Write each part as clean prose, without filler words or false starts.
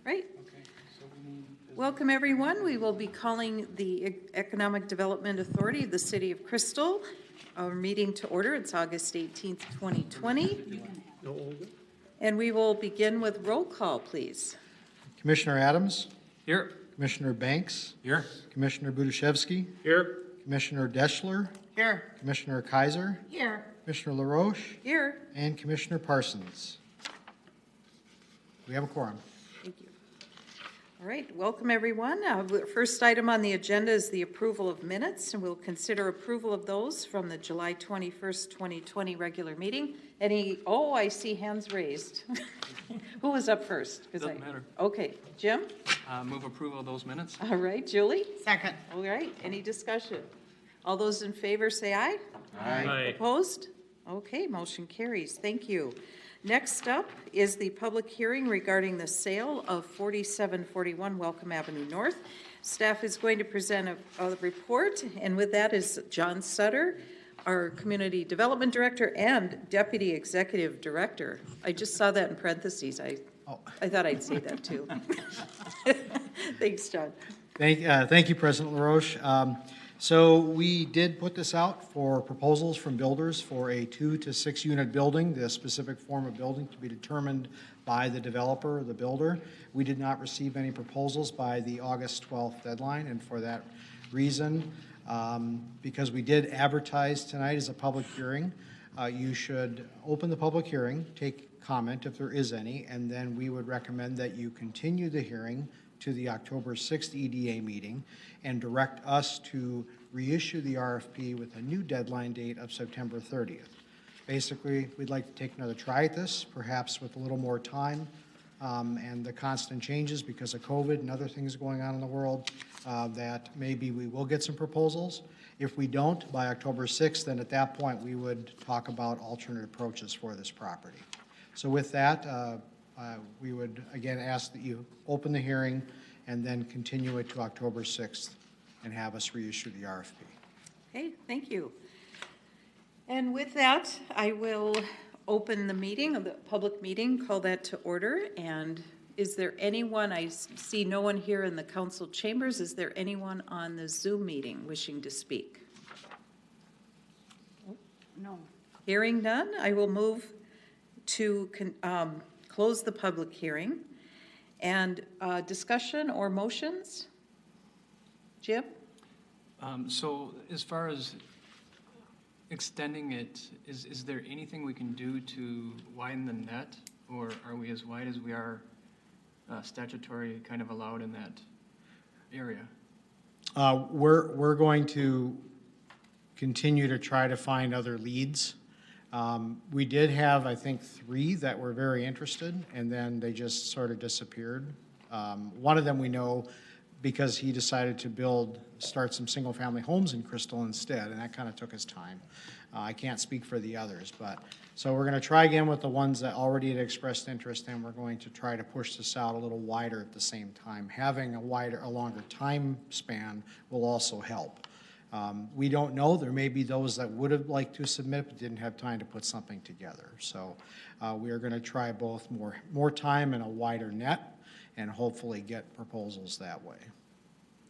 Right. Welcome, everyone. We will be calling the Economic Development Authority of the City of Crystal, our meeting to order. It's August 18th, 2020. And we will begin with roll call, please. Commissioner Adams? Here. Commissioner Banks? Here. Commissioner Budashevsky? Here. Commissioner Deschler? Here. Commissioner Kaiser? Here. Commissioner LaRoche? Here. And Commissioner Parsons. We have a quorum. Thank you. All right, welcome everyone. First item on the agenda is the approval of minutes, and we'll consider approval of those from the July 21st, 2020 regular meeting. I see hands raised. Who was up first? Doesn't matter. Okay, Jim? Move approval of those minutes. All right, Julie? Second. All right, any discussion? All those in favor say aye. Aye. Opposed? Okay, motion carries. Thank you. Next up is the public hearing regarding the sale of 4741 Welcome Avenue North. Staff is going to present a report, and with that is John Sutter, our Community Development Director and Deputy Executive Director. I just saw that in parentheses. I thought I'd say that too. Thanks, John. Thank you, President LaRoche. So we did put this out for proposals from builders for a 2 to 6 unit building, the specific form of building to be determined by the developer or the builder. We did not receive any proposals by the August 12th deadline, and for that reason, because we did advertise tonight as a public hearing, you should open the public hearing, take comment if there is any, and then we would recommend that you continue the hearing to the October 6th EDA meeting and direct us to reissue the RFP with a new deadline date of September 30th. Basically, we'd like to take another try at this, perhaps with a little more time and the constant changes because of COVID and other things going on in the world, that maybe we will get some proposals. If we don't by October 6th, then at that point we would talk about alternate approaches for this property. So with that, we would again ask that you open the hearing and then continue it to October 6th and have us reissue the RFP. Okay, thank you. And with that, I will open the meeting, the public meeting, call that to order. And is there anyone, I see no one here in the council chambers, is there anyone on the Zoom meeting wishing to speak? No. Hearing none, I will move to close the public hearing. And discussion or motions? Jim? So as far as extending it, is there anything we can do to widen the net, or are we as wide as we are statutory kind of allowed in that area? We're going to continue to try to find other leads. We did have, I think, 3 that were very interested, and then they just sort of disappeared. One of them we know because he decided to start some single-family homes in Crystal instead, and that kind of took his time. I can't speak for the others, but so we're going to try again with the ones that already had expressed interest, and we're going to try to push this out a little wider at the same time. Having a longer time span will also help. We don't know. There may be those that would have liked to submit but didn't have time to put something together. So we are going to try both more time and a wider net and hopefully get proposals that way.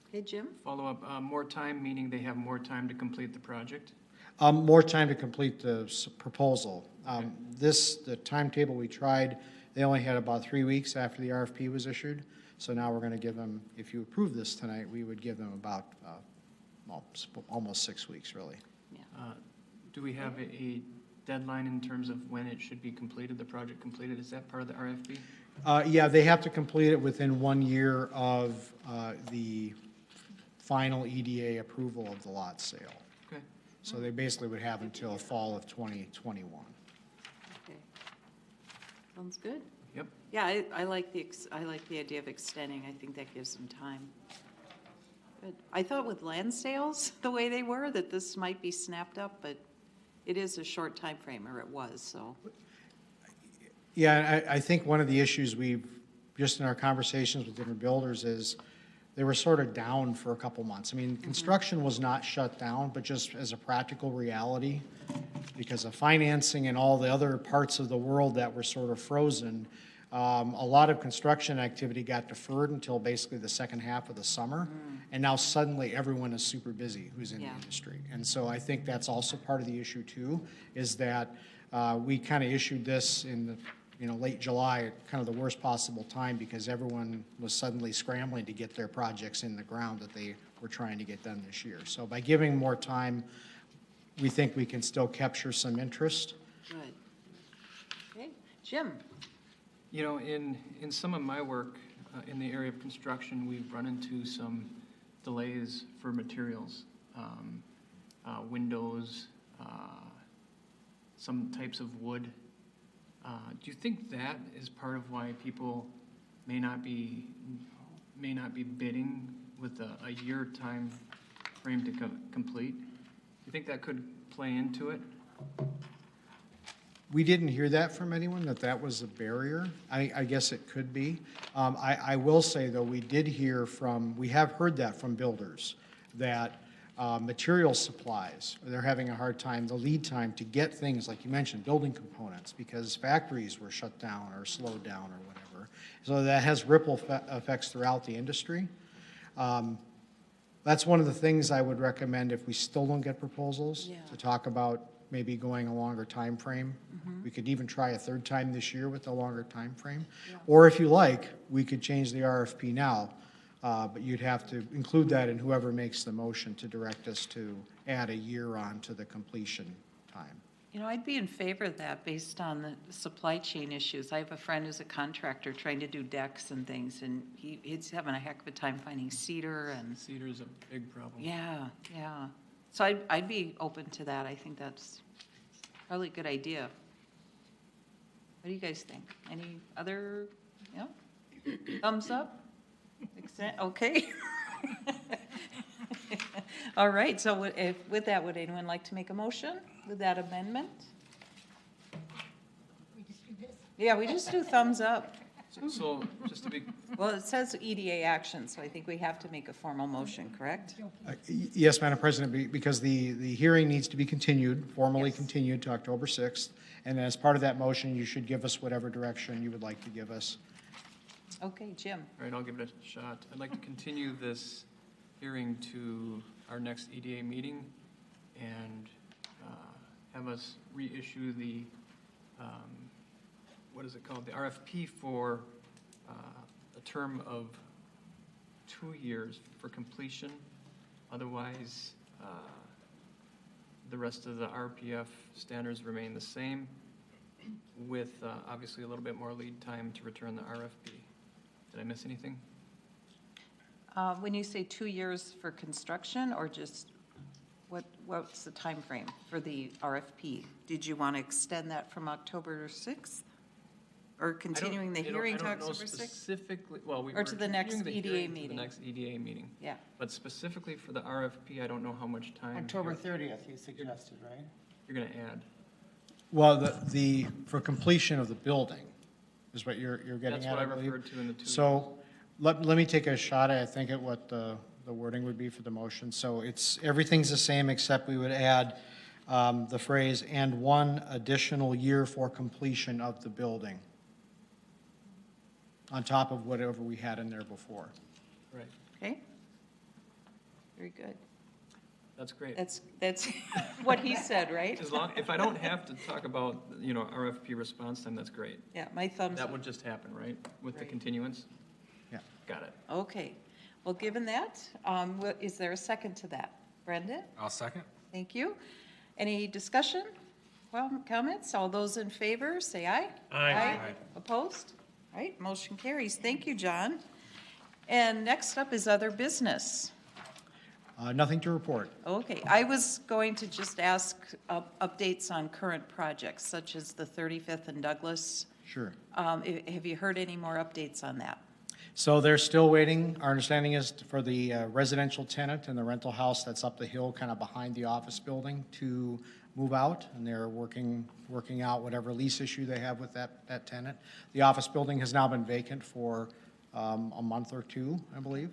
Okay, Jim? Follow up, more time, meaning they have more time to complete the project? More time to complete the proposal. Okay. The timetable we tried, they only had about 3 weeks after the RFP was issued. So now we're going to give them, if you approve this tonight, we would give them about almost 6 weeks, really. Yeah. Do we have a deadline in terms of when it should be completed, the project completed? Is that part of the RFP? Yeah, they have to complete it within 1 year of the final EDA approval of the lot sale. Okay. So they basically would have until fall of 2021. Okay. Sounds good. Yep. Yeah, I like the idea of extending. I think that gives them time. Good. I thought with land sales, the way they were, that this might be snapped up, but it is a short time frame, or it was, so. Yeah, I think one of the issues we've, just in our conversations with different builders, is they were sort of down for a couple months. I mean, construction was not shut down, but just as a practical reality, because of financing and all the other parts of the world that were sort of frozen, A lot of construction activity got deferred until basically the second half of the summer, and now suddenly everyone is super busy who's in the Yeah. industry. And so I think that's also part of the issue too, is that we kind of issued this in the, late July, at kind of the worst possible time, because everyone was suddenly scrambling to get their projects in the ground that they were trying to get done this year. So by giving more time, we think we can still capture some interest. Good. Okay, Jim? In some of my work in the area of construction, we've run into some delays for materials, windows, some types of wood. Do you think that is part of why people may not be bidding with a year time frame to complete? Do you think that could play into it? We didn't hear that from anyone, that was a barrier. I guess it could be. I will say, though, we have heard that from builders, that material supplies, they're having a hard time, the lead time to get things, like you mentioned, building components, because factories were shut down or slowed down or whatever. So that has ripple effects throughout the industry. That's one of the things I would recommend if we still don't get proposals, to talk about maybe going a longer time frame. We could even try a third time this year with a longer time frame. Or if you like, we could change the RFP now, but you'd have to include that in whoever makes the motion to direct us to add a year on to the completion time. I'd be in favor of that based on the supply chain issues. I have a friend who's a contractor trying to do decks and things, and he's having a heck of a time finding cedar and. Cedar is a big problem. Yeah. So I'd be open to that. I think that's probably a good idea. What do you guys think? Any other, thumbs up? Okay. All right, so with that, would anyone like to make a motion with that amendment? We just do this. Yeah, we just do thumbs up. So just to be, Well, it says EDA action, so I think we have to make a formal motion, correct? Yes, Madam President, because the hearing needs to be continued, formally Yes. continued to October 6th. And as part of that motion, you should give us whatever direction you would like to give us. Okay, Jim. all right, I'll give it a shot. I'd like to continue this hearing to our next EDA meeting and have us reissue the, what is it called? The RFP for a term of 2 years for completion. Otherwise, the rest of the RPF standards remain the same with obviously a little bit more lead time to return the RFP. Did I miss anything? When you say 2 years for construction, or just what's the time frame for the RFP? Did you want to extend that from October 6th? Or continuing the hearing to I don't know October 6th? specifically, well, we Or were to the next continuing the EDA hearing to meeting. the next EDA meeting. Yeah, But specifically for the RFP, I don't know how much time. October 30th, you suggested, right? You're going to add. Well, for completion of the building is what you're getting That's at, what I believe. referred to in the 2 years. So let me take a shot at, I think, at what the wording would be for the motion. So everything's the same, except we would add the phrase, "and 1 additional year for completion of the building," on top of whatever we had in there before. Right, okay. Very good. that's great. That's what he said, right? If I don't have to talk about, RFP response time, that's great. Yeah, my thumbs That up. would just happen, right, with the Right. continuance? Yeah. Got it. Okay. Well, given that, is there a second to that? Brendan? I'll second. Thank you. Any discussion? Well, comments? All those in favor, say aye. Aye. Opposed? All right, motion carries. Thank you, John. And next up is other business. Nothing to report. Okay, I was going to just ask updates on current projects, such as the 35th and Douglas. Sure. Have you heard any more updates on that? So they're still waiting. Our understanding is for the residential tenant and the rental house that's up the hill, kind of behind the office building, to move out, and they're working out whatever lease issue they have with that tenant. The office building has now been vacant for a month or two, I believe.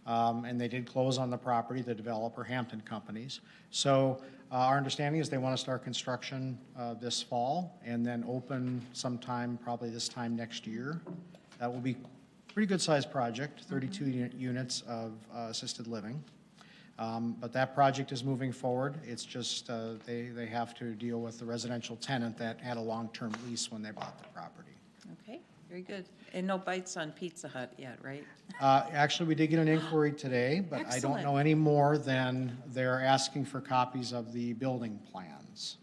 and they did close on the property, the developer, Hampton Companies. So our understanding is they want to start construction this fall and then open sometime, probably this time next year. That will be a pretty good-sized project, 32 units of assisted living. But that project is moving forward. It's just they have to deal with the residential tenant that had a long-term lease when they bought the property. Okay, very good. And no bites on Pizza Hut yet, right? Actually, we did get an inquiry today, but I don't know any more than they're asking for copies of the building plans,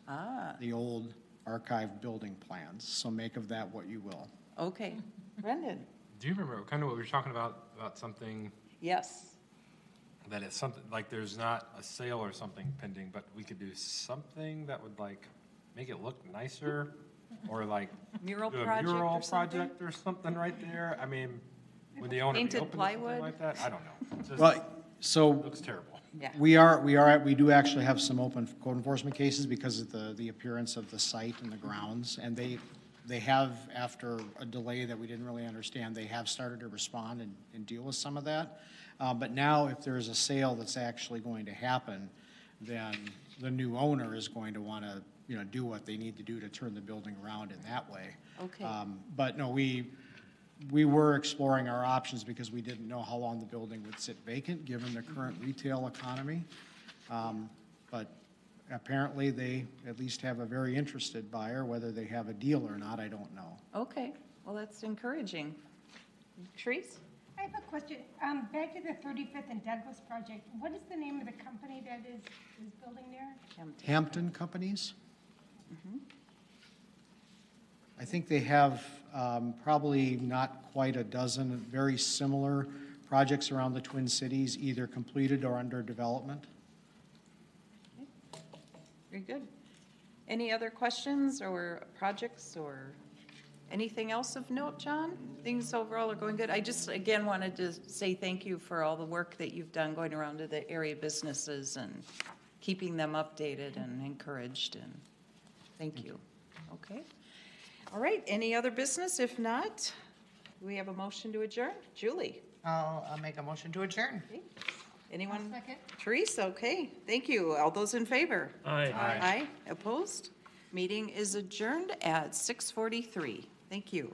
the old archived building plans. So make of that what you will. Okay. Brendan? Do you remember kind of what we were talking about something Yes. that it's something like there's not a sale or something pending, but we could do something that would like make it look nicer, or like Mural do a project mural or something? project or something right there. I mean, would the owner be Painted open to plywood? something like that? I don't know. It just Well, so looks terrible. Yeah. we do actually have some open code enforcement cases because of the appearance of the site and the grounds, and they have, after a delay that we didn't really understand, they have started to respond and deal with some of that. But now, if there's a sale that's actually going to happen, then the new owner is going to want to, do what they need to do to turn the building around in that way. Okay. But no, we were exploring our options because we didn't know how long the building would sit vacant, given the current retail economy. But apparently, they at least have a very interested buyer. Whether they have a deal or not, I don't know. Okay, well, that's encouraging. Therese? I have a question. Back to the 35th and Douglas project, what is the name of the company that is building there? Hampton Companies? I think they have probably not quite a dozen very similar projects around the Twin Cities, either completed or under development. Very good. Any other questions or projects or anything else of note, John? Things overall are going good. I just, again, wanted to say thank you for all the work that you've done going around to the area businesses and keeping them updated and encouraged, and thank you. Okay. All right, any other business? If not, do we have a motion to adjourn? Julie? I'll make a motion to adjourn. Okay. Anyone? Second. Therese, okay, thank you. All those in favor? Aye. Aye. Opposed? Meeting is adjourned at 6:43. Thank you.